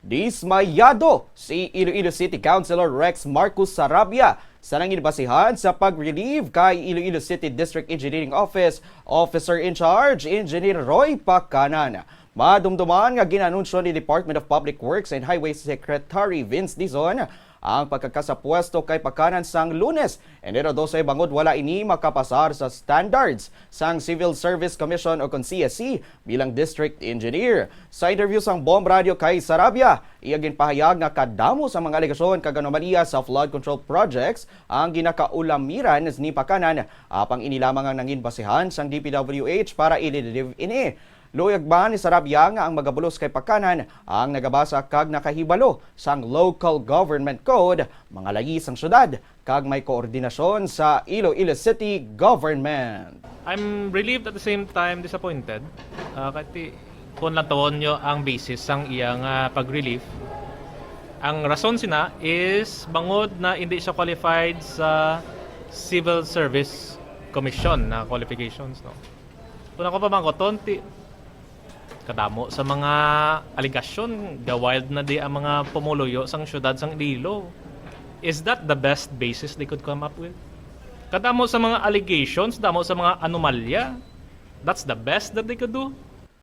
Dismayado si Iloilo City Councilor Marcus Sarabia sa nangin basehan sa pag-relieve kay Iloilo City District Engineering Office Officer in Charge Engineer Roy Pacanan. Madumduman nga ginanunsyo ni Department of Public Works and Highways Secretary Vince Dizon ang pagkakasapwesto kay Pacanan sang Lunes. Enero 12 bangod wala ini makapasar sa standards sang Civil Service Commission o kon CSC bilang District Engineer. Sa interview sang Bomb Radio kay Sarabia, iyagin pahayag nga kadamo sa mga alegasyon kag anomalya sa flood control projects ang ginakaulamiran ni Pacanan apang ini lamang ang nangin basehan sang DPWH para i-relieve ini. Luyag ba ni Sarabia nga ang magabulos kay Pacanan ang nagabasa kag nakahibalo sang Local Government Code, mga lagi sang syudad kag may koordinasyon sa Iloilo City Government. I'm relieved at the same time disappointed. Kasi kung latuon nyo ang basis sang iyang pag-relieve, ang rason sina is bangod na hindi siya qualified sa Civil Service Commission na qualifications. No? Kung ako pa mangkoton, kadamo sa mga aligasyon, wild na di ang mga pumuluyo sang syudad sang Iloilo. Is that the best basis they could come up with? Kadamo sa mga allegations, damo sa mga anomalya. That's the best that they could do?